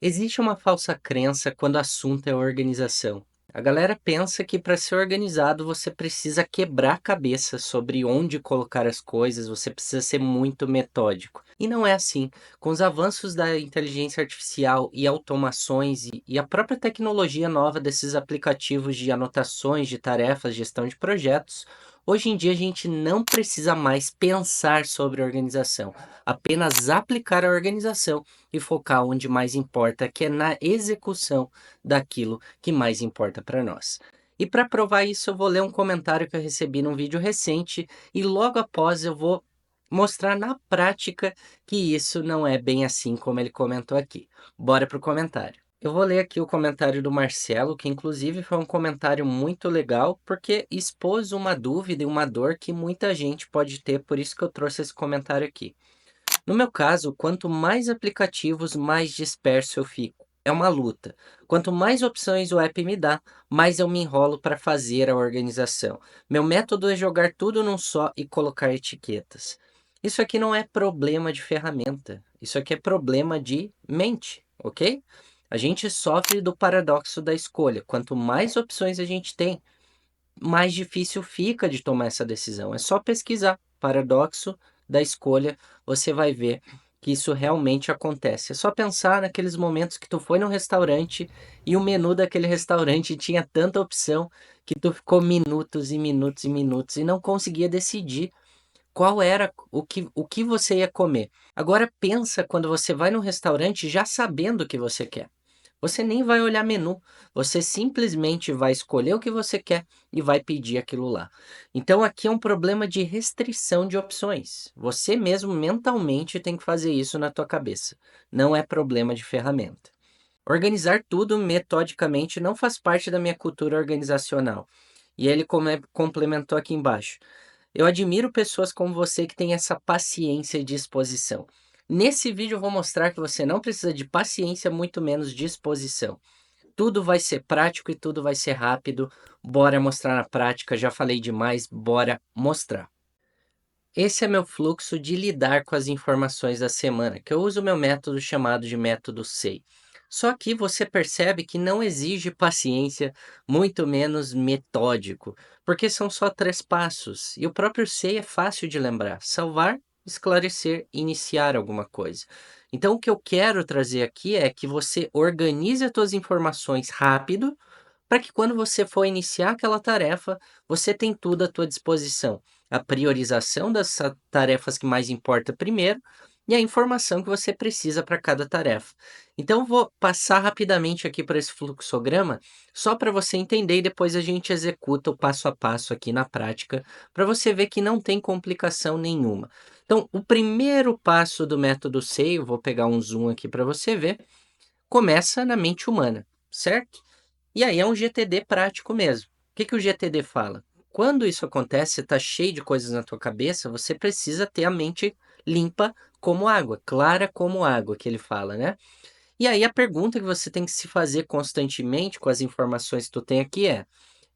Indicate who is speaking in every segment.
Speaker 1: Existe uma falsa crença quando o assunto é organização. A galera pensa que para ser organizado você precisa quebrar a cabeça sobre onde colocar as coisas, você precisa ser muito metódico. E não é assim. Com os avanços da inteligência artificial e automações e a própria tecnologia nova desses aplicativos de anotações de tarefas, gestão de projetos, hoje em dia a gente não precisa mais pensar sobre organização, apenas aplicar a organização e focar onde mais importa, que é na execução daquilo que mais importa para nós. E para provar isso, eu vou ler um comentário que eu recebi num vídeo recente e logo após eu vou mostrar na prática que isso não é bem assim como ele comentou aqui. Bora pro comentário. Eu vou ler aqui o comentário do Marcelo, que inclusive foi um comentário muito legal, porque expôs uma dúvida e uma dor que muita gente pode ter, por isso que eu trouxe esse comentário aqui. No meu caso, quanto mais aplicativos, mais disperso eu fico. É uma luta. Quanto mais opções o app me dá, mais eu me enrolo para fazer a organização. Meu método é jogar tudo num só e colocar etiquetas. Isso aqui não é problema de ferramenta. Isso aqui é problema de mente, ok? A gente sofre do paradoxo da escolha. Quanto mais opções a gente tem, mais difícil fica de tomar essa decisão. É só pesquisar paradoxo da escolha, você vai ver que isso realmente acontece. É só pensar naqueles momentos que tu foi num restaurante e o menu daquele restaurante tinha tanta opção que tu ficou minutos e minutos e minutos e não conseguia decidir qual era o que você ia comer. Agora pensa quando você vai num restaurante já sabendo o que você quer. Você nem vai olhar menu, você simplesmente vai escolher o que você quer e vai pedir aquilo lá. Então aqui é um problema de restrição de opções. Você mesmo mentalmente tem que fazer isso na tua cabeça. Não é problema de ferramenta. Organizar tudo metodicamente não faz parte da minha cultura organizacional. E ele complementou aqui embaixo. Eu admiro pessoas como você que têm essa paciência e disposição. Nesse vídeo eu vou mostrar que você não precisa de paciência, muito menos disposição. Tudo vai ser prático e tudo vai ser rápido. Bora mostrar na prática. Já falei demais, bora mostrar. Esse é meu fluxo de lidar com as informações da semana, que eu uso meu método chamado de método SEI. Só que você percebe que não exige paciência, muito menos metódico, porque são só 3 passos, e o próprio SEI é fácil de lembrar: salvar, esclarecer, iniciar alguma coisa. Então o que eu quero trazer aqui é que você organize as suas informações rápido, para que quando você for iniciar aquela tarefa, você tem tudo à tua disposição. A priorização das tarefas que mais importa primeiro e a informação que você precisa para cada tarefa. Então, eu vou passar rapidamente aqui por esse fluxograma, só para você entender e depois a gente executa o passo a passo aqui na prática, para você ver que não tem complicação nenhuma. Então, o primeiro passo do método SEI, eu vou pegar um zoom aqui para você ver, começa na mente humana, certo? E aí é um GTD prático mesmo. O que que o GTD fala? Quando isso acontece, você está cheio de coisas na tua cabeça, você precisa ter a mente limpa como água, clara como água, que ele fala, né? E aí a pergunta que você tem que se fazer constantemente com as informações que tu tem aqui é: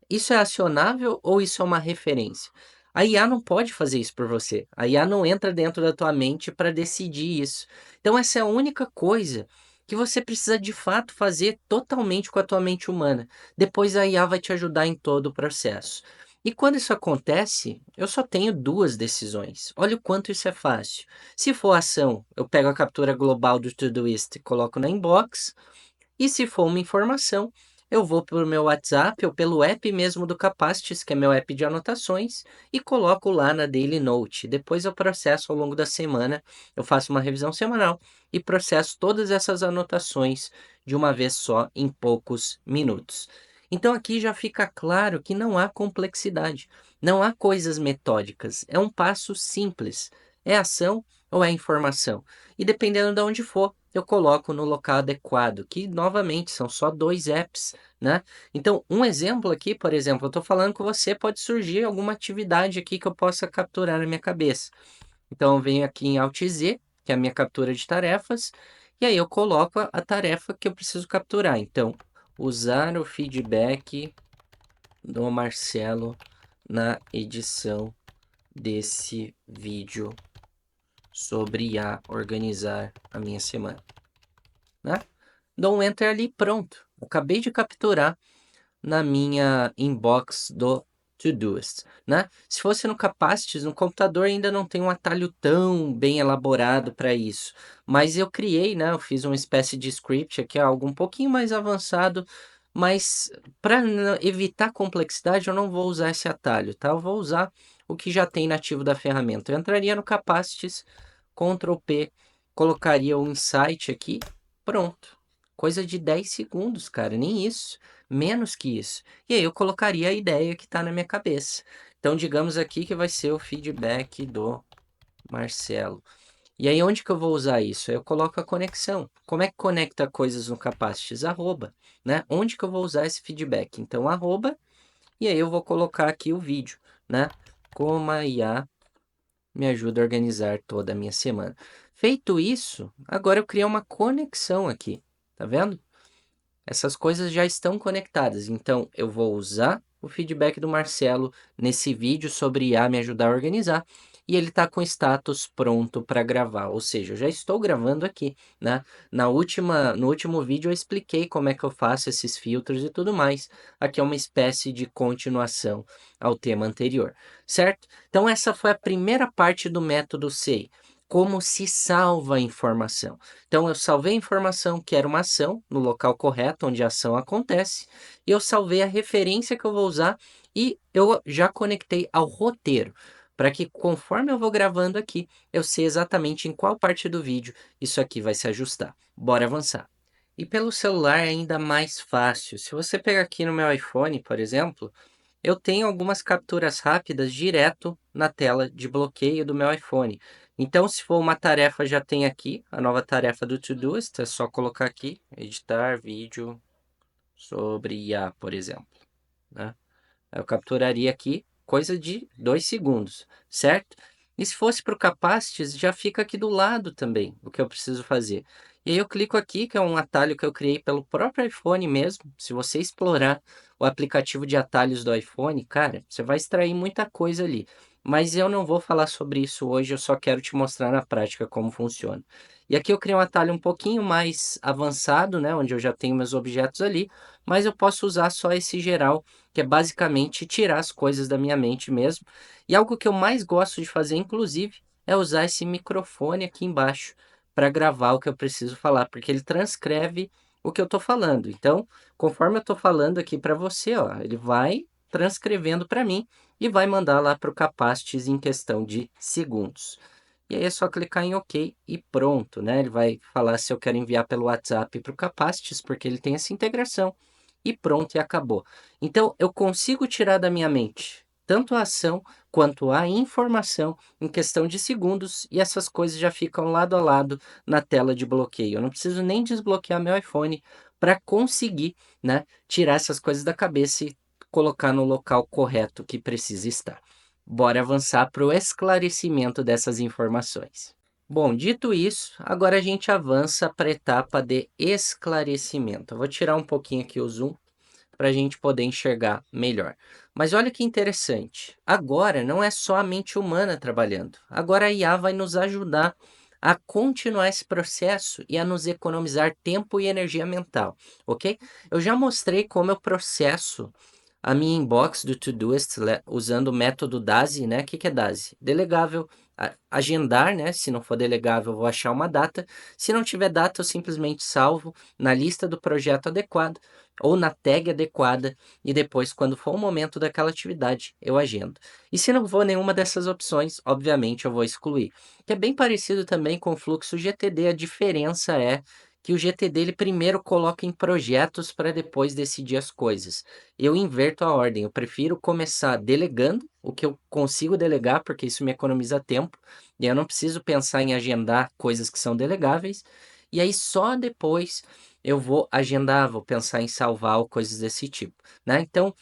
Speaker 1: isso é acionável ou isso é uma referência? A IA não pode fazer isso por você. A IA não entra dentro da tua mente para decidir isso. Então essa é a única coisa que você precisa de fato fazer totalmente com a tua mente humana. Depois a IA vai te ajudar em todo o processo. E quando isso acontece, eu só tenho 2 decisões. Olha o quanto isso é fácil. Se for ação, eu pego a captura global do Todoist e coloco na inbox. E se for uma informação, eu vou para o meu WhatsApp ou pelo app mesmo do Capacities, que é meu app de anotações, e coloco lá na Daily Note. Depois eu processo ao longo da semana, eu faço uma revisão semanal e processo todas essas anotações de uma vez só em poucos minutos. Então aqui já fica claro que não há complexidade, não há coisas metódicas, é um passo simples, é ação ou é informação. E dependendo de onde for, eu coloco no local adequado, que novamente são só 2 apps, né? Então, um exemplo aqui, por exemplo, eu estou falando com você, pode surgir alguma atividade aqui que eu possa capturar na minha cabeça. Então, eu venho aqui em Alt Z, que é a minha captura de tarefas, e aí eu coloco a tarefa que eu preciso capturar. Então, usar o feedback do Marcelo na edição desse vídeo sobre a organizar a minha semana, né? dou um enter ali, pronto. Acabei de capturar na minha inbox do Todoist, né? Se fosse no Capacities, no computador ainda não tem um atalho tão bem elaborado para isso, mas eu criei, né? Eu fiz uma espécie de script aqui, algo um pouquinho mais avançado, mas para evitar complexidade eu não vou usar esse atalho, tá? Eu vou usar o que já tem nativo da ferramenta. Eu entraria no Capacities, Ctrl P, colocaria o insight aqui, pronto. Coisa de 10 segundos, cara, nem isso, menos que isso. E aí eu colocaria a ideia que está na minha cabeça. Então, digamos aqui que vai ser o feedback do Marcelo. E aí, onde que eu vou usar isso? Eu coloco a conexão. Como é que conecta coisas no Capacities? Arroba, né? Onde que eu vou usar esse feedback? Então, arroba, e aí eu vou colocar aqui o vídeo, né? Como a IA me ajuda a organizar toda a minha semana. Feito isso, agora eu criei uma conexão aqui, tá vendo? Essas coisas já estão conectadas, então eu vou usar o feedback do Marcelo nesse vídeo sobre IA me ajudar a organizar e ele está com status pronto para gravar, ou seja, eu já estou gravando aqui, né? No último vídeo eu expliquei como é que eu faço esses filtros e tudo mais. Aqui é uma espécie de continuação ao tema anterior, certo? Então essa foi a primeira parte do método SEI, como se salva a informação. Então, eu salvei a informação que era uma ação no local correto, onde a ação acontece, e eu salvei a referência que eu vou usar e eu já conectei ao roteiro, para que conforme eu vou gravando aqui, eu sei exatamente em qual parte do vídeo isso aqui vai se ajustar. Bora avançar. E pelo celular é ainda mais fácil. Se você pegar aqui no meu iPhone, por exemplo, eu tenho algumas capturas rápidas direto na tela de bloqueio do meu iPhone. Então, se for uma tarefa, já tem aqui a nova tarefa do Todoist, é só colocar aqui, editar vídeo sobre IA, por exemplo, né? Eu capturaria aqui coisa de 2 segundos, certo? E se fosse para o Capacities, já fica aqui do lado também o que eu preciso fazer. E aí eu clico aqui, que é um atalho que eu criei pelo próprio iPhone mesmo. Se você explorar o aplicativo de atalhos do iPhone, cara, você vai extrair muita coisa ali. Mas eu não vou falar sobre isso hoje, eu só quero te mostrar na prática como funciona. E aqui eu criei um atalho um pouquinho mais avançado, né, onde eu já tenho meus objetos ali, mas eu posso usar só esse geral, que é basicamente tirar as coisas da minha mente mesmo. E algo que eu mais gosto de fazer, inclusive, é usar esse microfone aqui embaixo para gravar o que eu preciso falar, porque ele transcreve o que eu estou falando. Então, conforme eu estou falando aqui para você, ó, ele vai transcrevendo para mim e vai mandar lá para o Capacities em questão de segundos. E aí é só clicar em OK e pronto, né? Ele vai falar se eu quero enviar pelo WhatsApp para o Capacities, porque ele tem essa integração. E pronto, e acabou. Então, eu consigo tirar da minha mente tanto a ação quanto a informação em questão de segundos e essas coisas já ficam lado a lado na tela de bloqueio. Eu não preciso nem desbloquear meu iPhone para conseguir, né, tirar essas coisas da cabeça e colocar no local correto que precisa estar. Bora avançar para o esclarecimento dessas informações. Bom, dito isso, agora a gente avança para a etapa de esclarecimento. Eu vou tirar um pouquinho aqui o zoom para a gente poder enxergar melhor. Mas olha que interessante. Agora não é só a mente humana trabalhando. Agora a IA vai nos ajudar a continuar esse processo e a nos economizar tempo e energia mental, ok? Eu já mostrei como eu processo a minha inbox do Todoist usando o método DASI, né? O que é DASI? Delegável, agendar, né? Se não for delegável, eu vou achar uma data. Se não tiver data, eu simplesmente salvo na lista do projeto adequado ou na tag adequada e depois, quando for o momento daquela atividade, eu agendo. E se não for nenhuma dessas opções, obviamente eu vou excluir. Que é bem parecido também com o fluxo GTD, a diferença é que o GTD ele primeiro coloca em projetos para depois decidir as coisas. Eu inverto a ordem, eu prefiro começar delegando o que eu consigo delegar, porque isso me economiza tempo, e eu não preciso pensar em agendar coisas que são delegáveis, e aí só depois eu vou agendar, vou pensar em salvar ou coisas desse tipo, né? Então,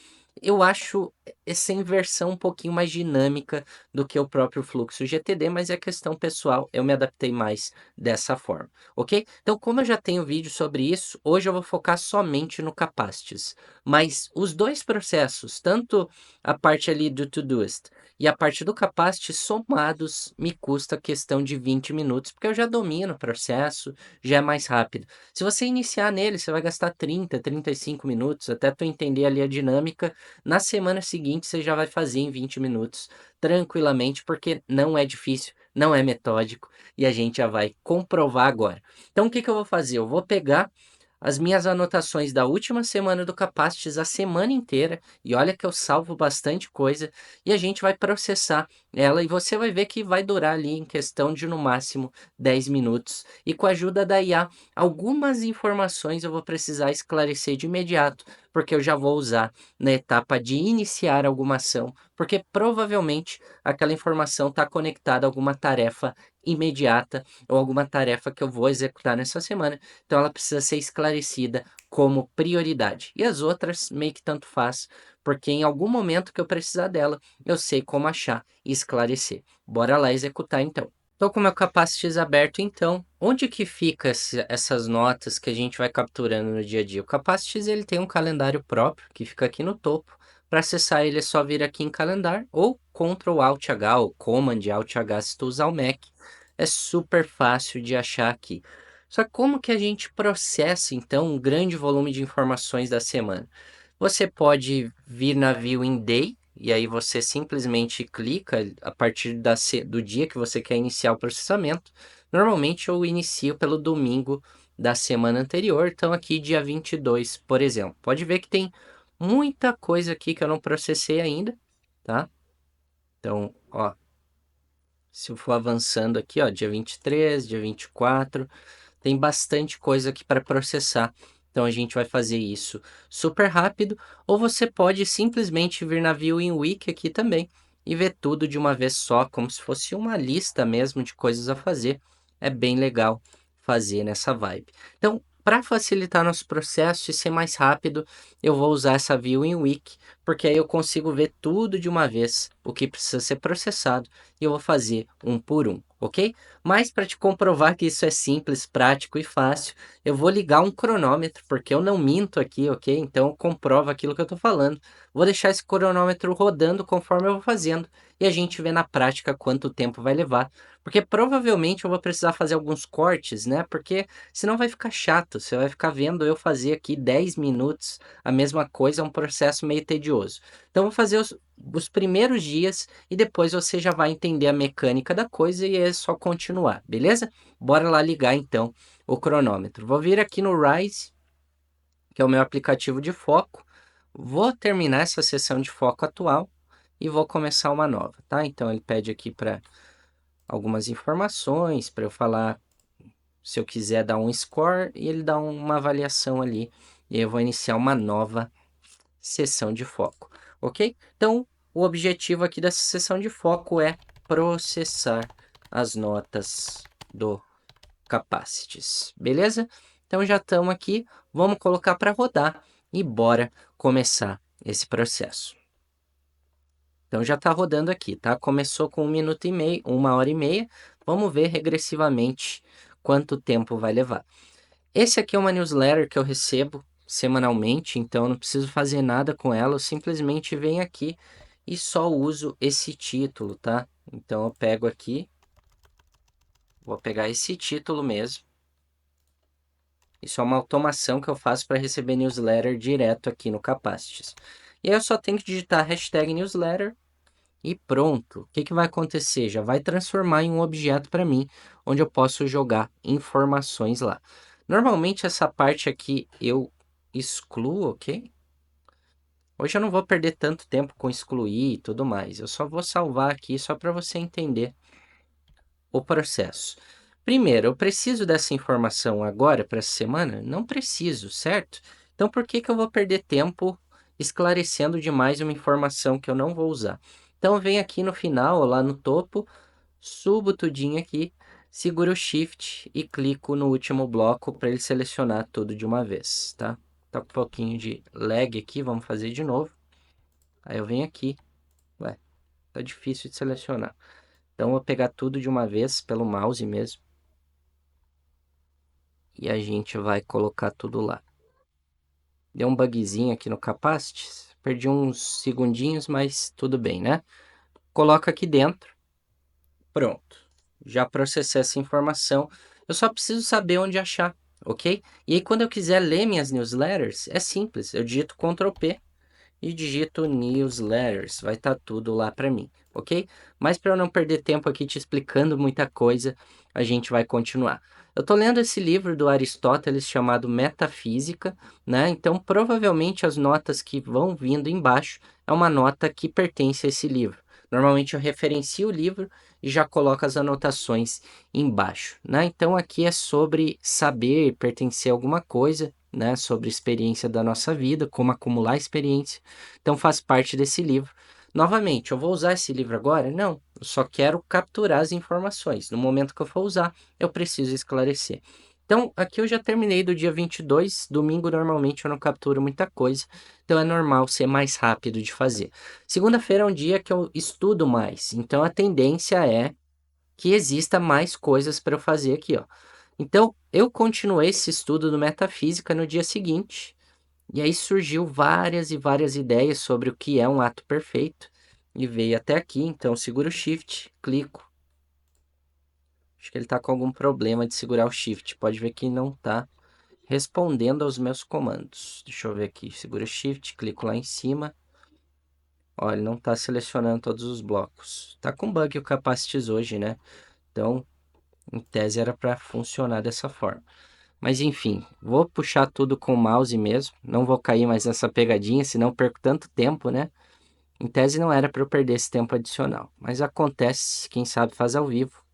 Speaker 1: Eu acho essa inversão um pouquinho mais dinâmica do que o próprio fluxo GTD, mas é questão pessoal, eu me adaptei mais dessa forma, ok? Então, como eu já tenho vídeo sobre isso, hoje eu vou focar somente no Capacities. Mas os dois processos, tanto a parte ali do Todoist e a parte do Capacities, somados, me custa questão de 20 minutos, porque eu já domino o processo, já é mais rápido. Se você iniciar nele, você vai gastar 30, 35 minutos, até tu entender ali a dinâmica. Na semana seguinte, você já vai fazer em 20 minutos, tranquilamente, porque não é difícil, não é metódico, e a gente já vai comprovar agora. Então, o que que eu vou fazer? Eu vou pegar as minhas anotações da última semana do Capacities a semana inteira, e olha que eu salvo bastante coisa, e a gente vai processar ela, e você vai ver que vai durar ali em questão de no máximo 10 minutos. E com a ajuda da IA, algumas informações eu vou precisar esclarecer de imediato, porque eu já vou usar na etapa de iniciar alguma ação, porque provavelmente aquela informação está conectada a alguma tarefa imediata ou alguma tarefa que eu vou executar nessa semana, então ela precisa ser esclarecida como prioridade. E as outras meio que tanto faz, porque em algum momento que eu precisar dela, eu sei como achar e esclarecer. Bora lá executar então. Estou com o meu Capacities aberto, então, onde que fica essas notas que a gente vai capturando no dia a dia? O Capacities ele tem um calendário próprio, que fica aqui no topo. Para acessar ele é só vir aqui em Calendar, ou Ctrl Alt H, ou Command Alt H se tu usar o Mac. É super fácil de achar aqui. Só que como que a gente processa, então, um grande volume de informações da semana? Você pode vir na View in Day, e aí você simplesmente clica a partir do dia que você quer iniciar o processamento. Normalmente eu inicio pelo domingo da semana anterior, então aqui dia 22, por exemplo. Pode ver que tem muita coisa aqui que eu não processei ainda, tá? Então, ó, se eu for avançando aqui, ó, dia 23, dia 24, tem bastante coisa aqui para processar. Então a gente vai fazer isso super rápido, ou você pode simplesmente vir na View in Week aqui também e ver tudo de uma vez só, como se fosse uma lista mesmo de coisas a fazer. É bem legal fazer nessa vibe. Então, para facilitar nosso processo e ser mais rápido, eu vou usar essa View in Week, porque aí eu consigo ver tudo de uma vez, o que precisa ser processado, e eu vou fazer um por um, ok? Mas para te comprovar que isso é simples, prático e fácil, eu vou ligar um cronômetro, porque eu não minto aqui, ok? Então comprova aquilo que eu estou falando. Vou deixar esse cronômetro rodando conforme eu vou fazendo e a gente vê na prática quanto tempo vai levar. Porque provavelmente eu vou precisar fazer alguns cortes, né? Porque senão vai ficar chato, você vai ficar vendo eu fazer aqui 10 minutos a mesma coisa, é um processo meio tedioso. Então eu vou fazer os primeiros dias e depois você já vai entender a mecânica da coisa e é só continuar, beleza? Bora lá ligar então o cronômetro. Vou vir aqui no Rise, que é o meu aplicativo de foco. Vou terminar essa sessão de foco atual e vou começar uma nova, tá? Então ele pede aqui para algumas informações, para eu falar se eu quiser dar um score e ele dá uma avaliação ali. E eu vou iniciar uma nova sessão de foco, ok? Então, o objetivo aqui dessa sessão de foco é processar as notas do Capacities, beleza? Então já estamos aqui, vamos colocar para rodar e bora começar esse processo. Então já está rodando aqui, tá? Começou com 1 minuto e meio, 1 hora e meia. Vamos ver regressivamente quanto tempo vai levar. Esse aqui é uma newsletter que eu recebo semanalmente, então eu não preciso fazer nada com ela, eu simplesmente venho aqui e só uso esse título, tá? Então eu pego aqui, vou pegar esse título mesmo. Isso é uma automação que eu faço para receber newsletter direto aqui no Capacities. E aí eu só tenho que digitar hashtag newsletter e pronto. O que que vai acontecer? Já vai transformar em um objeto para mim, onde eu posso jogar informações lá. Normalmente essa parte aqui eu excluo, ok? Hoje eu não vou perder tanto tempo com excluir e tudo mais. Eu só vou salvar aqui só para você entender o processo. Primeiro, eu preciso dessa informação agora para essa semana? Não preciso, certo? Então por que que eu vou perder tempo esclarecendo demais uma informação que eu não vou usar? Então eu venho aqui no final, lá no topo, subo tudinho aqui, seguro o Shift e clico no último bloco para ele selecionar tudo de uma vez, tá? Tá com um pouquinho de lag aqui, vamos fazer de novo. Aí eu venho aqui, ué, tá difícil de selecionar. Então eu vou pegar tudo de uma vez pelo mouse mesmo. E a gente vai colocar tudo lá. Deu um bugzinho aqui no Capacities. Perdi uns segundinhos, mas tudo bem, né? Coloca aqui dentro. Pronto. Já processei essa informação. Eu só preciso saber onde achar, ok? E aí quando eu quiser ler minhas newsletters, é simples. Eu digito Ctrl P e digito newsletters. Vai estar tudo lá para mim, ok? Mas para eu não perder tempo aqui te explicando muita coisa, a gente vai continuar. Eu estou lendo esse livro do Aristóteles chamado Metafísica, né? Então provavelmente as notas que vão vindo embaixo é uma nota que pertence a esse livro. Normalmente eu referencio o livro e já coloco as anotações embaixo, né? Então aqui é sobre saber pertencer a alguma coisa, né? Sobre experiência da nossa vida, como acumular experiência. Então faz parte desse livro. Novamente, eu vou usar esse livro agora? Não, eu só quero capturar as informações. No momento que eu for usar, eu preciso esclarecer. Então, aqui eu já terminei do dia 22. Domingo, normalmente, eu não capturo muita coisa. Então, é normal ser mais rápido de fazer. Segunda-feira é um dia que eu estudo mais. Então, a tendência é que exista mais coisas para eu fazer aqui, ó. Então, eu continuei esse estudo do Metafísica no dia seguinte. E aí surgiu várias e várias ideias sobre o que é um ato perfeito. E veio até aqui, então seguro o Shift, clico. Acho que ele está com algum problema de segurar o Shift. Pode ver que não está respondendo aos meus comandos. Deixa eu ver aqui, seguro o Shift, clico lá em cima. Olha, ele não está selecionando todos os blocos. Tá com bug o Capacities hoje, né? Então, em tese era para funcionar dessa forma. Mas enfim, vou puxar tudo com o mouse mesmo. Não vou cair mais nessa pegadinha, senão perco tanto tempo, né? Em tese não era para eu perder esse tempo adicional, mas acontece, quem sabe faz ao vivo,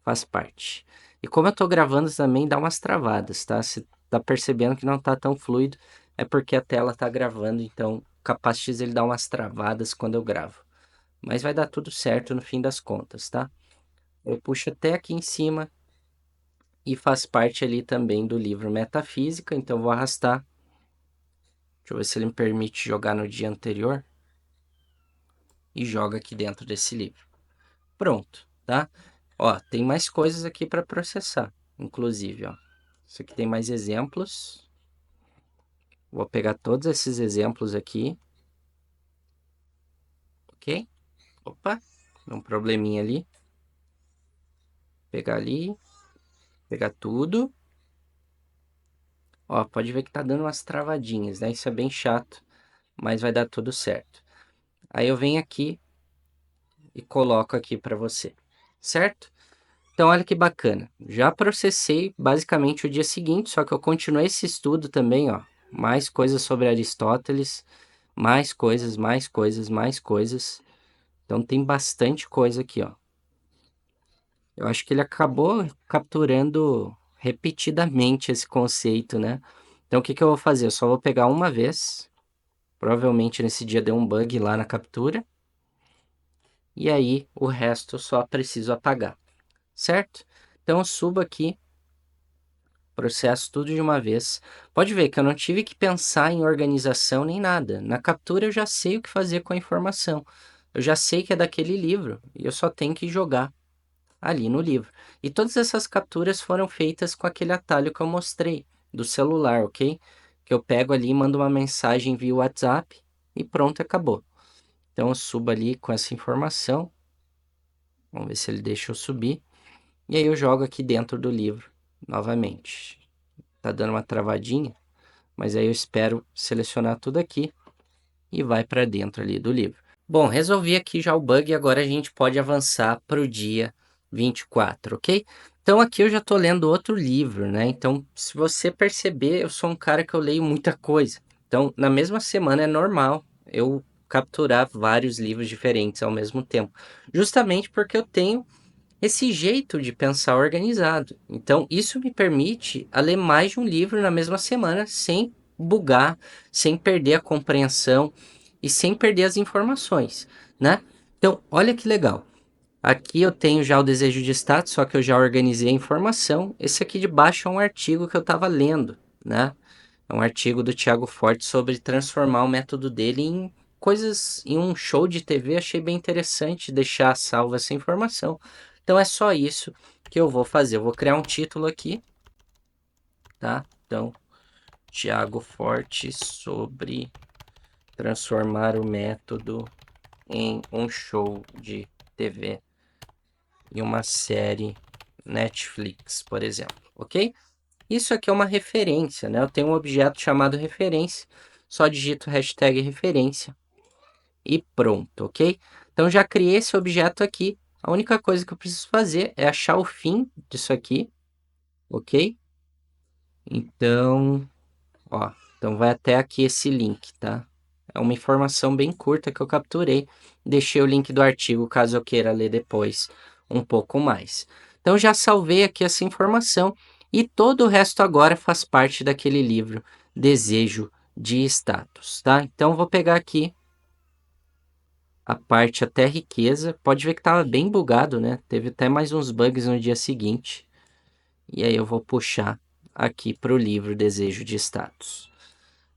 Speaker 1: faz parte. E como eu estou gravando também dá umas travadas, tá? Se tá percebendo que não está tão fluido, é porque a tela está gravando, então o Capacities ele dá umas travadas quando eu gravo. Mas vai dar tudo certo no fim das contas, tá? Eu puxo até aqui em cima e faz parte ali também do livro Metafísica, então vou arrastar. Deixa eu ver se ele me permite jogar no dia anterior. E joga aqui dentro desse livro. Pronto, tá? Ó, tem mais coisas aqui para processar, inclusive, ó. Isso aqui tem mais exemplos. Vou pegar todos esses exemplos aqui. Ok? Opa, deu um probleminha ali. Pegar ali, pegar tudo. Ó, pode ver que tá dando umas travadinhas, né? Isso é bem chato, mas vai dar tudo certo. Aí eu venho aqui e coloco aqui para você, certo? Então, olha que bacana. Já processei basicamente o dia seguinte, só que eu continuei esse estudo também, ó. Mais coisas sobre Aristóteles, mais coisas, mais coisas, mais coisas. Então, tem bastante coisa aqui, ó. Eu acho que ele acabou capturando repetidamente esse conceito, né? Então, o que que eu vou fazer? Eu só vou pegar uma vez. Provavelmente nesse dia deu um bug lá na captura. E aí, o resto eu só preciso apagar, certo? Então, eu subo aqui. Processo tudo de uma vez. Pode ver que eu não tive que pensar em organização nem nada. Na captura eu já sei o que fazer com a informação. Eu já sei que é daquele livro e eu só tenho que jogar ali no livro. E todas essas capturas foram feitas com aquele atalho que eu mostrei do celular, ok? Que eu pego ali, mando uma mensagem via WhatsApp e pronto, acabou. Então eu subo ali com essa informação. Vamos ver se ele deixa eu subir. E aí eu jogo aqui dentro do livro novamente. Tá dando uma travadinha, mas aí eu espero selecionar tudo aqui e vai para dentro ali do livro. Bom, resolvi aqui já o bug e agora a gente pode avançar para o dia 24, ok? Então aqui eu já estou lendo outro livro, né? Então, se você perceber, eu sou um cara que eu leio muita coisa. Então, na mesma semana é normal eu capturar vários livros diferentes ao mesmo tempo, justamente porque eu tenho esse jeito de pensar organizado. Então, isso me permite a ler mais de um livro na mesma semana sem bugar, sem perder a compreensão e sem perder as informações, né? Então, olha que legal. Aqui eu tenho já o desejo de status, só que eu já organizei a informação. Esse aqui de baixo é um artigo que eu estava lendo, né? É um artigo do Tiago Forte sobre transformar o método dele em coisas em um show de TV, achei bem interessante deixar salva essa informação. Então é só isso que eu vou fazer. Eu vou criar um título aqui, tá? Então, Thiago Forte sobre transformar o método em um show de TV e uma série Netflix, por exemplo, ok? Isso aqui é uma referência, né? Eu tenho um objeto chamado referência, só digito hashtag referência e pronto, ok? Então já criei esse objeto aqui. A única coisa que eu preciso fazer é achar o fim disso aqui, ok? Então, ó, então vai até aqui esse link, tá? É uma informação bem curta que eu capturei. Deixei o link do artigo caso eu queira ler depois um pouco mais. Então já salvei aqui essa informação e todo o resto agora faz parte daquele livro Desejo de Status, tá? Então vou pegar aqui a parte até riqueza. Pode ver que estava bem bugado, né? Teve até mais uns bugs no dia seguinte. E aí eu vou puxar aqui para o livro Desejo de Status.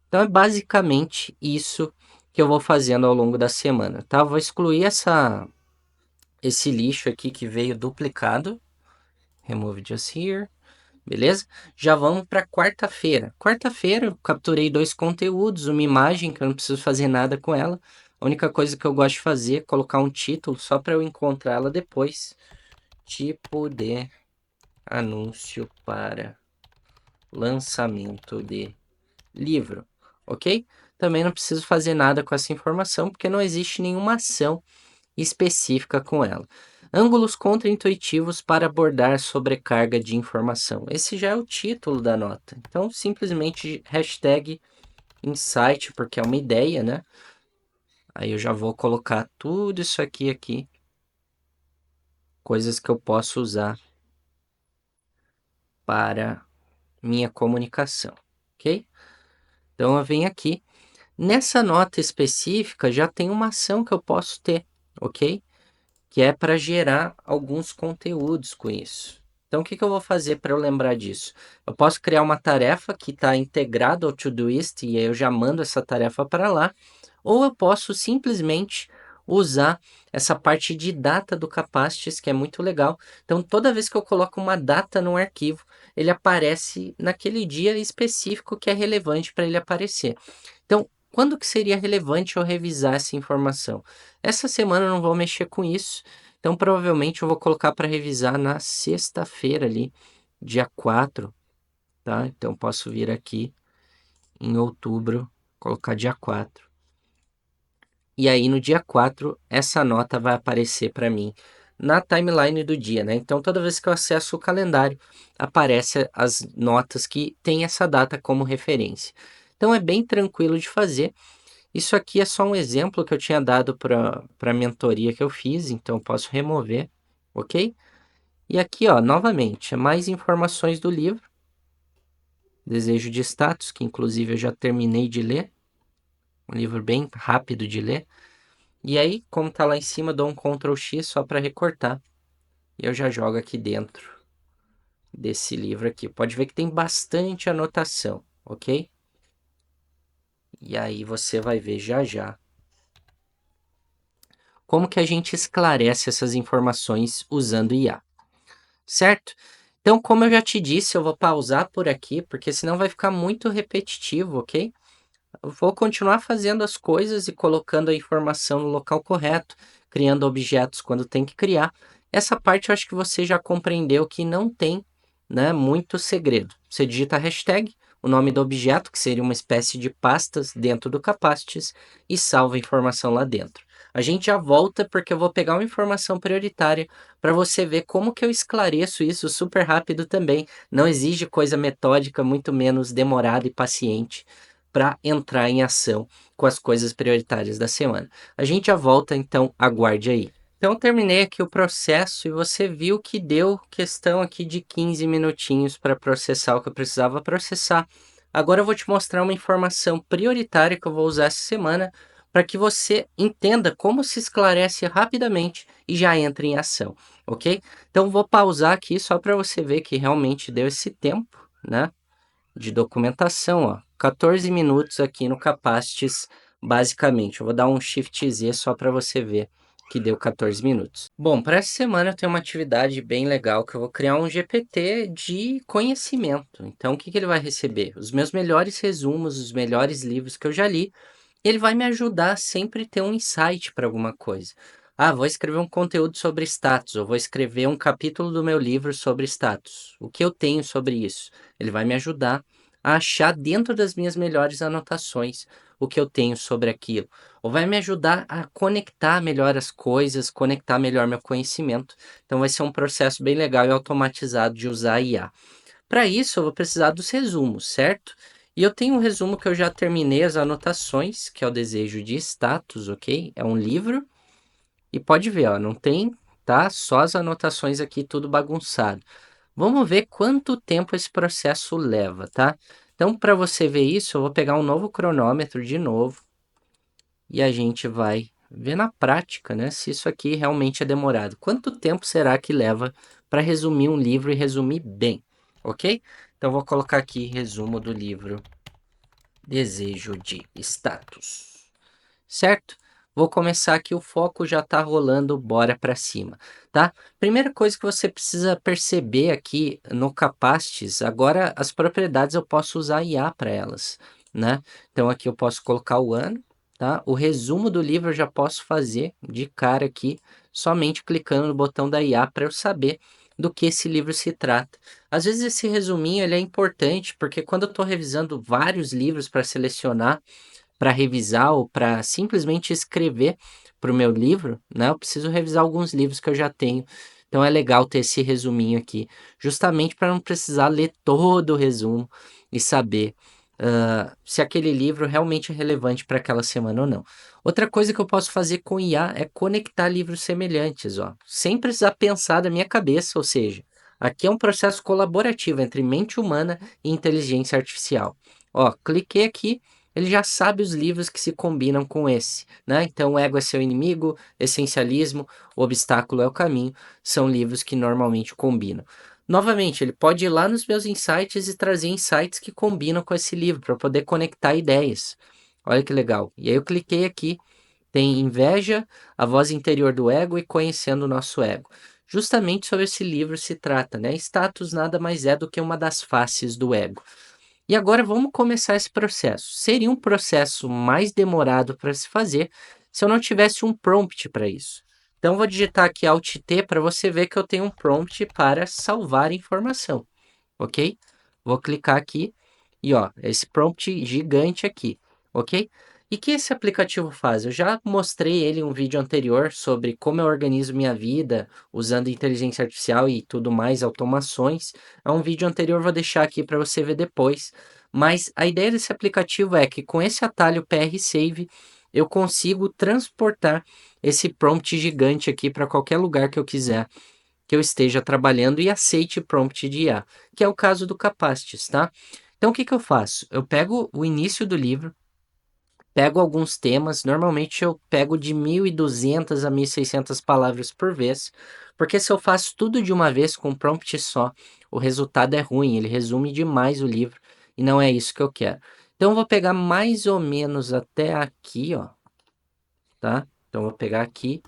Speaker 1: Então é basicamente isso que eu vou fazendo ao longo da semana, tá? Eu vou excluir esse lixo aqui que veio duplicado. Remove just here. Beleza? Já vamos para quarta-feira. Quarta-feira eu capturei 2 conteúdos, uma imagem que eu não preciso fazer nada com ela. A única coisa que eu gosto de fazer é colocar um título só para eu encontrá-la depois. Tipo de anúncio para lançamento de livro, ok? Também não preciso fazer nada com essa informação porque não existe nenhuma ação específica com ela. Ângulos contraintuitivos para abordar sobrecarga de informação. Esse já é o título da nota. Então, simplesmente hashtag insight, porque é uma ideia, né? Aí eu já vou colocar tudo isso aqui, coisas que eu posso usar para minha comunicação, ok? Então eu venho aqui. Nessa nota específica já tem uma ação que eu posso ter, ok? Que é para gerar alguns conteúdos com isso. Então, o que eu vou fazer para eu lembrar disso? Eu posso criar uma tarefa que está integrada ao Todoist e aí eu já mando essa tarefa para lá, ou eu posso simplesmente usar essa parte de data do Capacities, que é muito legal. Então, toda vez que eu coloco uma data no arquivo, ele aparece naquele dia específico que é relevante para ele aparecer. Então, quando que seria relevante eu revisar essa informação? Essa semana eu não vou mexer com isso, então provavelmente eu vou colocar para revisar na sexta-feira ali, dia 4, tá? Então posso vir aqui em outubro, colocar dia 4. E aí no dia 4, essa nota vai aparecer para mim na timeline do dia, né? Então toda vez que eu acesso o calendário, aparece as notas que tem essa data como referência. Então é bem tranquilo de fazer. Isso aqui é só um exemplo que eu tinha dado para a mentoria que eu fiz, então eu posso remover, ok? E aqui, ó, novamente, mais informações do livro, Desejo de Status, que inclusive eu já terminei de ler, um livro bem rápido de ler. E aí, como tá lá em cima, dou um Ctrl X só para recortar, e eu já jogo aqui dentro desse livro aqui. Pode ver que tem bastante anotação, ok? E aí você vai ver já já como que a gente esclarece essas informações usando IA, certo? Então, como eu já te disse, eu vou pausar por aqui, porque senão vai ficar muito repetitivo, ok? Eu vou continuar fazendo as coisas e colocando a informação no local correto, criando objetos quando tem que criar. Essa parte eu acho que você já compreendeu que não tem, né, muito segredo. Você digita a hashtag, o nome do objeto, que seria uma espécie de pastas dentro do Capacities, e salva a informação lá dentro. A gente já volta porque eu vou pegar uma informação prioritária para você ver como que eu esclareço isso super rápido também. Não exige coisa metódica, muito menos demorada e paciente para entrar em ação com as coisas prioritárias da semana. A gente já volta, então aguarde aí. Então, eu terminei aqui o processo e você viu que deu questão aqui de 15 minutinhos para processar o que eu precisava processar. Agora eu vou te mostrar uma informação prioritária que eu vou usar essa semana para que você entenda como se esclarece rapidamente e já entre em ação, ok? Então, vou pausar aqui só para você ver que realmente deu esse tempo, né, de documentação, ó. 14 minutos aqui no Capacities basicamente. Eu vou dar um Shift Z só para você ver que deu 14 minutos. Bom, para essa semana eu tenho uma atividade bem legal que eu vou criar um GPT de conhecimento. Então, o que que ele vai receber? Os meus melhores resumos, os melhores livros que eu já li. Ele vai me ajudar a sempre ter um insight para alguma coisa. Ah, vou escrever um conteúdo sobre status, ou vou escrever um capítulo do meu livro sobre status. O que eu tenho sobre isso? Ele vai me ajudar a achar dentro das minhas melhores anotações o que eu tenho sobre aquilo. Ou vai me ajudar a conectar melhor as coisas, conectar melhor meu conhecimento. Então vai ser um processo bem legal e automatizado de usar a IA. Para isso, eu vou precisar dos resumos, certo? E eu tenho um resumo que eu já terminei as anotações, que é o Desejo de Status, ok? É um livro. E pode ver, ó, não tem, tá? Só as anotações aqui, tudo bagunçado. Vamos ver quanto tempo esse processo leva, tá? Então, para você ver isso, eu vou pegar um novo cronômetro de novo e a gente vai ver na prática, né, se isso aqui realmente é demorado. Quanto tempo será que leva para resumir um livro e resumir bem, ok? Então, vou colocar aqui resumo do livro Desejo de Status, certo? Vou começar aqui, o foco já está rolando, bora para cima, tá? Primeira coisa que você precisa perceber aqui no Capacit's, agora as propriedades eu posso usar IA para elas, né? Então aqui eu posso colocar o ano, tá? O resumo do livro eu já posso fazer de cara aqui, somente clicando no botão da IA para eu saber do que esse livro se trata. Às vezes esse resuminho ele é importante, porque quando eu estou revisando vários livros para selecionar, para revisar ou para simplesmente escrever para o meu livro, né? Eu preciso revisar alguns livros que eu já tenho. Então é legal ter esse resuminho aqui, justamente para não precisar ler todo o resumo e saber se aquele livro realmente é relevante para aquela semana ou não. Outra coisa que eu posso fazer com IA é conectar livros semelhantes, ó, sem precisar pensar da minha cabeça, ou seja, aqui é um processo colaborativo entre mente humana e inteligência artificial. Ó, cliquei aqui, ele já sabe os livros que se combinam com esse, né? Então, o ego é seu inimigo, essencialismo, o obstáculo é o caminho, são livros que normalmente combinam. Novamente, ele pode ir lá nos meus insights e trazer insights que combinam com esse livro, para poder conectar ideias. Olha que legal. E aí eu cliquei aqui, tem Inveja, a voz interior do ego e Conhecendo o Nosso Ego. Justamente sobre esse livro se trata, né? Status nada mais é do que uma das faces do ego. E agora vamos começar esse processo. Seria um processo mais demorado para se fazer se eu não tivesse um prompt para isso. Então vou digitar aqui Alt T para você ver que eu tenho um prompt para salvar informação, ok? Vou clicar aqui e ó, esse prompt gigante aqui, ok? E o que esse aplicativo faz? Eu já mostrei ele em um vídeo anterior sobre como eu organizo minha vida usando inteligência artificial e tudo mais, automações. É um vídeo anterior, vou deixar aqui para você ver depois. Mas a ideia desse aplicativo é que com esse atalho PR Save eu consigo transportar esse prompt gigante aqui para qualquer lugar que eu quiser que eu esteja trabalhando e aceite prompt de IA, que é o caso do Capacit's, tá? Então, o que que eu faço? Eu pego o início do livro, pego alguns temas, normalmente eu pego de 1.200 a 1.600 palavras por vez, porque se eu faço tudo de uma vez com um prompt só, o resultado é ruim, ele resume demais o livro e não é isso que eu quero. Então, eu vou pegar mais ou menos até aqui, ó, tá? Então, eu vou pegar aqui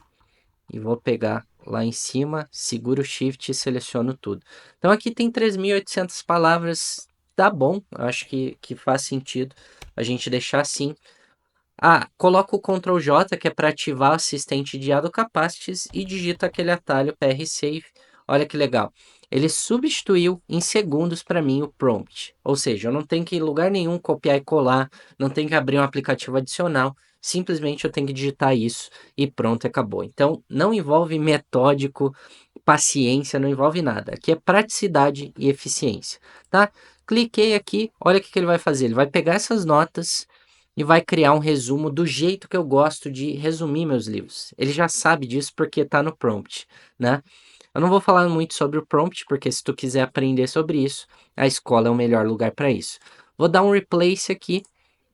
Speaker 1: e vou pegar lá em cima, seguro o Shift e seleciono tudo. Então aqui tem 3.800 palavras, tá bom, acho que faz sentido a gente deixar assim. Ah, coloco o Ctrl J, que é para ativar o assistente de IA do Capacit's e digito aquele atalho PR Save. Olha que legal. Ele substituiu em segundos para mim o prompt. Ou seja, eu não tenho que ir em lugar nenhum copiar e colar, não tenho que abrir um aplicativo adicional. Simplesmente eu tenho que digitar isso e pronto, acabou. Então, não envolve metódico, paciência, não envolve nada. Aqui é praticidade e eficiência, tá? Cliquei aqui, olha o que ele vai fazer. Ele vai pegar essas notas e vai criar um resumo do jeito que eu gosto de resumir meus livros. Ele já sabe disso porque está no prompt, né? Eu não vou falar muito sobre o prompt, porque se tu quiser aprender sobre isso, a escola é o melhor lugar para isso. Vou dar um replace aqui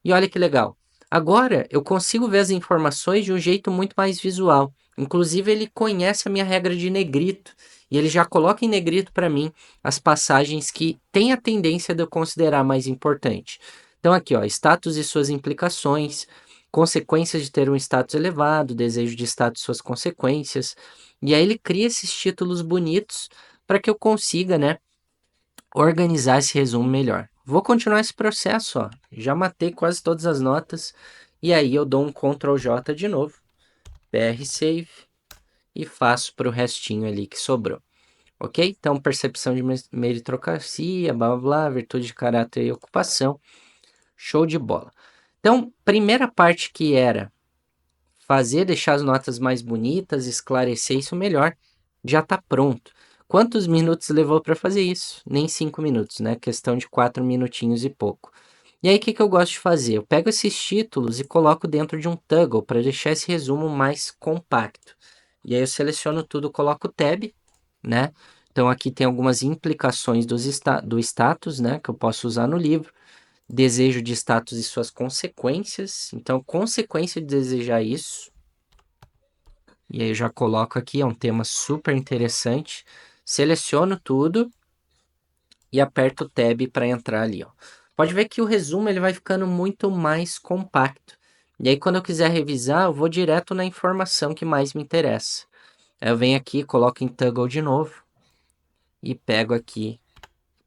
Speaker 1: e olha que legal. Agora eu consigo ver as informações de um jeito muito mais visual. Inclusive ele conhece a minha regra de negrito e ele já coloca em negrito para mim as passagens que têm a tendência de eu considerar mais importante. Então aqui, ó, status e suas implicações, consequências de ter um status elevado, desejo de status e suas consequências. E aí ele cria esses títulos bonitos para que eu consiga, né, organizar esse resumo melhor. Vou continuar esse processo, ó. Já matei quase todas as notas. E aí eu dou um Ctrl J de novo, BR Save, e faço para o restinho ali que sobrou. Ok? Então, percepção de meritocracia, blá blá blá, virtude de caráter e ocupação. Show de bola. Então, primeira parte que era deixar as notas mais bonitas, esclarecer isso melhor, já está pronto. Quantos minutos levou para fazer isso? Nem 5 minutos, né? Questão de 4 minutinhos e pouco. E aí, o que eu gosto de fazer? Eu pego esses títulos e coloco dentro de um toggle para deixar esse resumo mais compacto. E aí eu seleciono tudo, coloco o tab, né? Então aqui tem algumas implicações do status, né? Que eu posso usar no livro. Desejo de status e suas consequências. Então, consequência de desejar isso. E aí eu já coloco aqui, é um tema super interessante. Seleciono tudo e aperto o tab para entrar ali, ó. Pode ver que o resumo ele vai ficando muito mais compacto. E aí quando eu quiser revisar, eu vou direto na informação que mais me interessa. Aí eu venho aqui, coloco em toggle de novo e pego aqui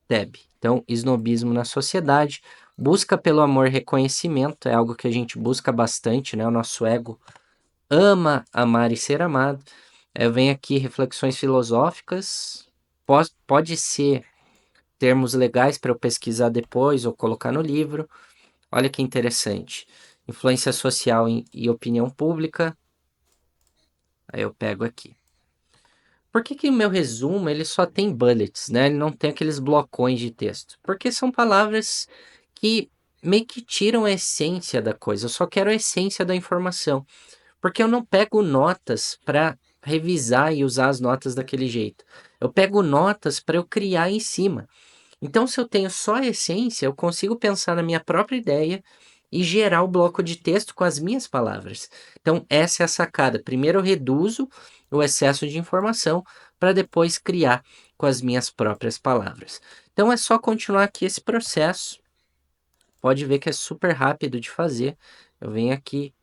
Speaker 1: tab. Então, snobismo na sociedade, busca pelo amor e reconhecimento, é algo que a gente busca bastante, né? O nosso ego ama amar e ser amado. Eu venho aqui, reflexões filosóficas, pode ser termos legais para eu pesquisar depois ou colocar no livro. Olha que interessante. Influência social e opinião pública. Aí eu pego aqui. Por que o meu resumo ele só tem bullets, né? Ele não tem aqueles blocões de texto? Porque são palavras que meio que tiram a essência da coisa. Eu só quero a essência da informação. Porque eu não pego notas para revisar e usar as notas daquele jeito. Eu pego notas para eu criar em cima. Então, se eu tenho só a essência, eu consigo pensar na minha própria ideia e gerar o bloco de texto com as minhas palavras. Então, essa é a sacada. Primeiro, eu reduzo o excesso de informação para depois criar com as minhas próprias palavras. Então, é só continuar aqui esse processo. Pode ver que é super rápido de fazer. Eu venho aqui,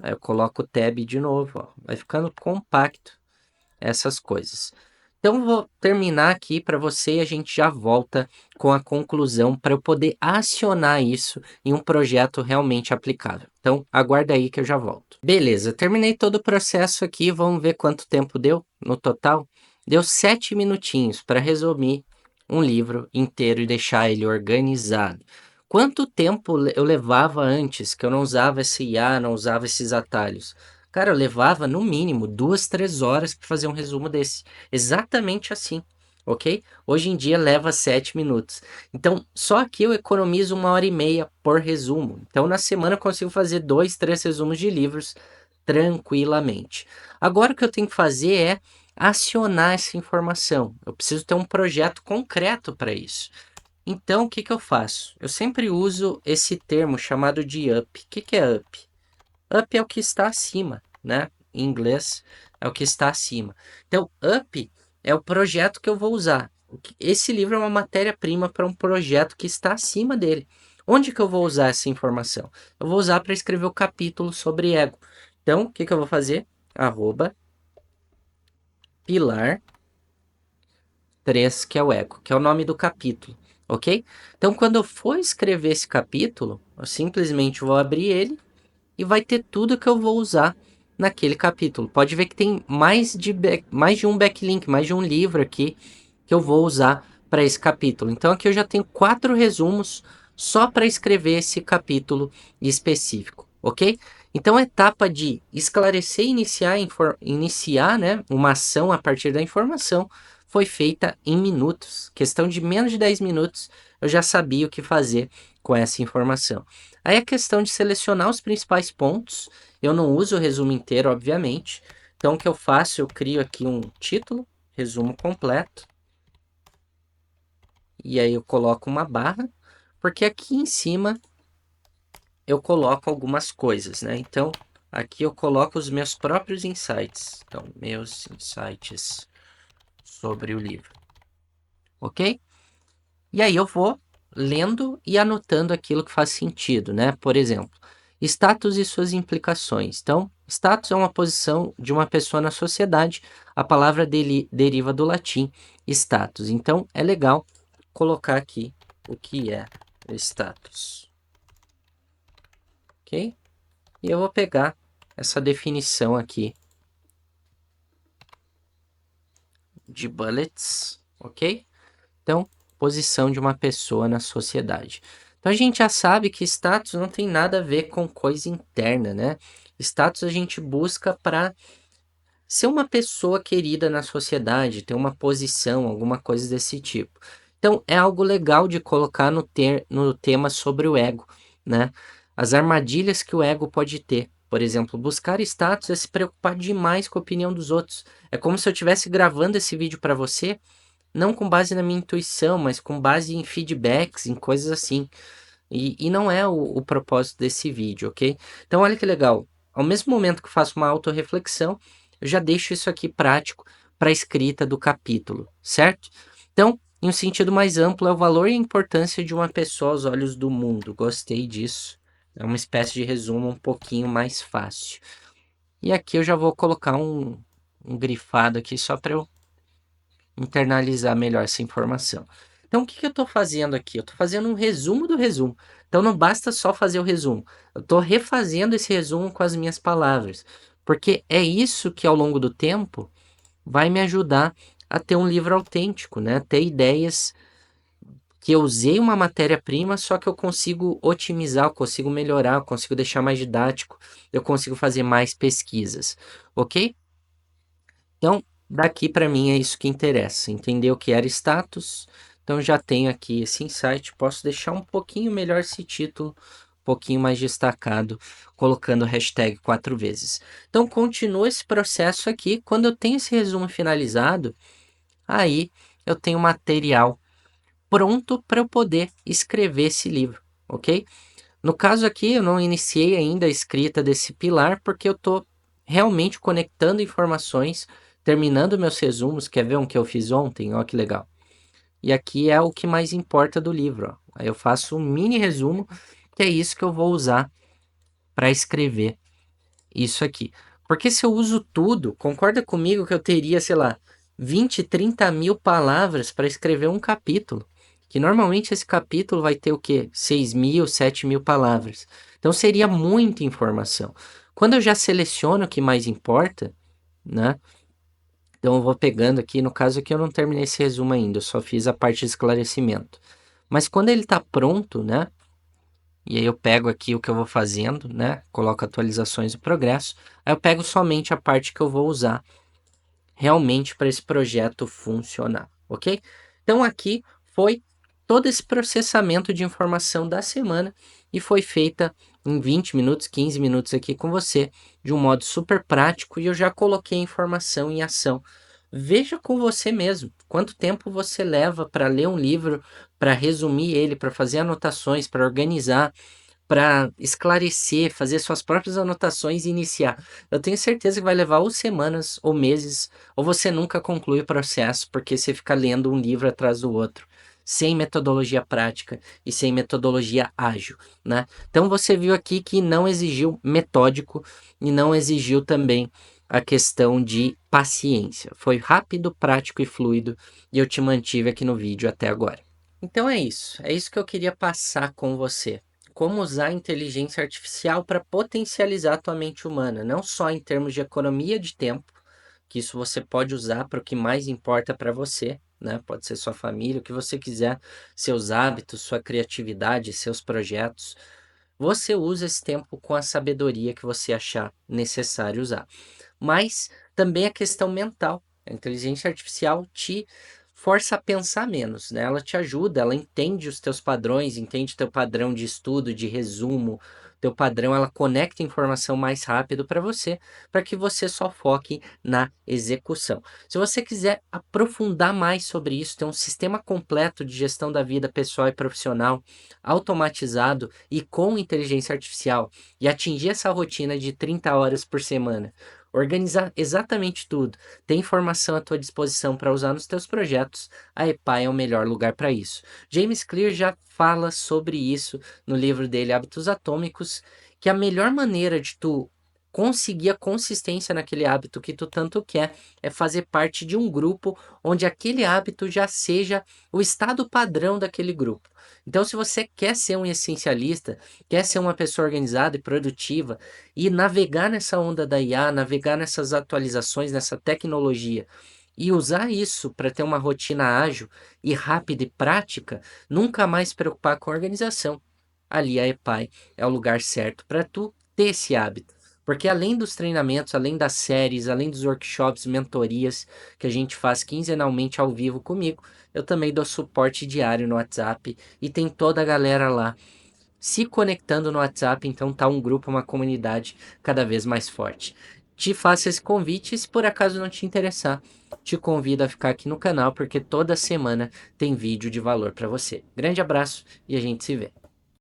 Speaker 1: aí eu coloco o tab de novo, ó. Vai ficando compacto essas coisas. Então, vou terminar aqui para você e a gente já volta com a conclusão para eu poder acionar isso em um projeto realmente aplicável. Então, aguarda aí que eu já volto. Beleza, terminei todo o processo aqui, vamos ver quanto tempo deu no total. Deu 7 minutinhos para resumir um livro inteiro e deixar ele organizado. Quanto tempo eu levava antes que eu não usava esse IA, não usava esses atalhos? Cara, eu levava no mínimo 2, 3 horas para fazer um resumo desse. Exatamente assim, ok? Hoje em dia leva 7 minutos. Então, só aqui eu economizo 1 hora e meia por resumo. Então, na semana eu consigo fazer 2, 3 resumos de livros tranquilamente. Agora o que eu tenho que fazer é acionar essa informação. Eu preciso ter um projeto concreto para isso. Então, o que eu faço? Eu sempre uso esse termo chamado de up. O que é up? Up é o que está acima, né? Em inglês é o que está acima. Então, up é o projeto que eu vou usar. Esse livro é uma matéria-prima para um projeto que está acima dele. Onde que eu vou usar essa informação? Eu vou usar para escrever o capítulo sobre ego. Então, o que eu vou fazer? Arroba pilar 3, que é o ego, que é o nome do capítulo, ok? Então, quando eu for escrever esse capítulo, eu simplesmente vou abrir ele e vai ter tudo que eu vou usar naquele capítulo. Pode ver que tem mais de um backlink, mais de um livro aqui que eu vou usar para esse capítulo. Então aqui eu já tenho 4 resumos só para escrever esse capítulo específico, ok? Então a etapa de esclarecer e iniciar, né, uma ação a partir da informação foi feita em minutos. Questão de menos de 10 minutos eu já sabia o que fazer com essa informação. Aí a questão de selecionar os principais pontos, eu não uso o resumo inteiro, obviamente. Então o que eu faço? Eu crio aqui um título, resumo completo. E aí eu coloco uma barra, porque aqui em cima eu coloco algumas coisas, né? Então aqui eu coloco os meus próprios insights. Então, meus insights sobre o livro, ok? E aí eu vou lendo e anotando aquilo que faz sentido, né? Por exemplo, Status e suas implicações. Então, status é uma posição de uma pessoa na sociedade. A palavra dele deriva do latim status. Então, é legal colocar aqui o que é status. Ok? E eu vou pegar essa definição aqui de bullets, ok? Então, posição de uma pessoa na sociedade. Então, a gente já sabe que status não tem nada a ver com coisa interna, né? Status a gente busca para ser uma pessoa querida na sociedade, ter uma posição, alguma coisa desse tipo. Então, é algo legal de colocar no tema sobre o ego, né? As armadilhas que o ego pode ter. Por exemplo, buscar status é se preocupar demais com a opinião dos outros. É como se eu estivesse gravando esse vídeo para você, não com base na minha intuição, mas com base em feedbacks, em coisas assim. E não é o propósito desse vídeo, ok? Então, olha que legal. Ao mesmo momento que eu faço uma autorreflexão, eu já deixo isso aqui prático para a escrita do capítulo, certo? Então, em um sentido mais amplo, é o valor e a importância de uma pessoa aos olhos do mundo. Gostei disso. É uma espécie de resumo um pouquinho mais fácil. E aqui eu já vou colocar um grifado aqui só para eu internalizar melhor essa informação. Então, o que eu estou fazendo aqui? Eu estou fazendo um resumo do resumo. Então, não basta só fazer o resumo. Eu estou refazendo esse resumo com as minhas palavras. Porque é isso que, ao longo do tempo, vai me ajudar a ter um livro autêntico, né? Ter ideias que eu usei uma matéria-prima, só que eu consigo otimizar, eu consigo melhorar, eu consigo deixar mais didático, eu consigo fazer mais pesquisas, ok? Então, daqui para mim é isso que interessa, entender o que era status. Então, já tenho aqui esse insight, posso deixar um pouquinho melhor esse título, um pouquinho mais destacado, colocando o hashtag 4 vezes. Então, continua esse processo aqui. Quando eu tenho esse resumo finalizado, aí eu tenho material pronto para eu poder escrever esse livro, ok? No caso aqui, eu não iniciei ainda a escrita desse pilar porque eu estou realmente conectando informações, terminando meus resumos. Quer ver um que eu fiz ontem? Ó, que legal. E aqui é o que mais importa do livro. Ó. Aí eu faço um mini resumo, que é isso que eu vou usar para escrever isso aqui. Porque se eu uso tudo, concorda comigo que eu teria, sei lá, 20, 30 mil palavras para escrever um capítulo. Que normalmente esse capítulo vai ter o quê? 6 mil, 7 mil palavras. Então seria muita informação. Quando eu já seleciono o que mais importa, né? Então eu vou pegando aqui, no caso aqui eu não terminei esse resumo ainda, eu só fiz a parte de esclarecimento. Mas quando ele está pronto, né? E aí eu pego aqui o que eu vou fazendo, né? Coloco atualizações e progresso. Aí eu pego somente a parte que eu vou usar realmente para esse projeto funcionar, ok? Então aqui foi todo esse processamento de informação da semana e foi feita em 20 minutos, 15 minutos aqui com você, de um modo super prático, e eu já coloquei a informação em ação. Veja com você mesmo quanto tempo você leva para ler um livro, para resumir ele, para fazer anotações, para organizar, para esclarecer, fazer suas próprias anotações e iniciar. Eu tenho certeza que vai levar ou semanas ou meses, ou você nunca conclui o processo porque você fica lendo um livro atrás do outro, sem metodologia prática e sem metodologia ágil, né? Então você viu aqui que não exigiu metódico e não exigiu também a questão de paciência. Foi rápido, prático e fluido, e eu te mantive aqui no vídeo até agora. Então é isso que eu queria passar com você. Como usar a inteligência artificial para potencializar a tua mente humana, não só em termos de economia de tempo, que isso você pode usar para o que mais importa para você, né? Pode ser sua família, o que você quiser, seus hábitos, sua criatividade, seus projetos. Você usa esse tempo com a sabedoria que você achar necessário usar. Mas também a questão mental. A inteligência artificial te força a pensar menos, né? Ela te ajuda, ela entende os teus padrões, entende teu padrão de estudo, de resumo, teu padrão, ela conecta informação mais rápido para você, para que você só foque na execução. Se você quiser aprofundar mais sobre isso, tem um sistema completo de gestão da vida pessoal e profissional, automatizado e com inteligência artificial, e atingir essa rotina de 30 horas por semana organizar exatamente tudo, ter informação à tua disposição para usar nos teus projetos, a EPI é o melhor lugar para isso. James Clear já fala sobre isso no livro dele Hábitos Atômicos, que a melhor maneira de tu conseguir a consistência naquele hábito que tu tanto quer é fazer parte de um grupo onde aquele hábito já seja o estado padrão daquele grupo. Então, se você quer ser um essencialista, quer ser uma pessoa organizada e produtiva e navegar nessa onda da IA, navegar nessas atualizações, nessa tecnologia e usar isso para ter uma rotina ágil e rápida e prática, nunca mais se preocupar com a organização. Ali a EPI é o lugar certo para tu ter esse hábito. Porque além dos treinamentos, além das séries, além dos workshops, mentorias que a gente faz quinzenalmente ao vivo comigo, eu também dou suporte diário no WhatsApp e tem toda a galera lá se conectando no WhatsApp, então tá um grupo, uma comunidade cada vez mais forte. Te faço esse convite e se por acaso não te interessar, te convido a ficar aqui no canal porque toda semana tem vídeo de valor para você. Grande abraço e a gente se vê.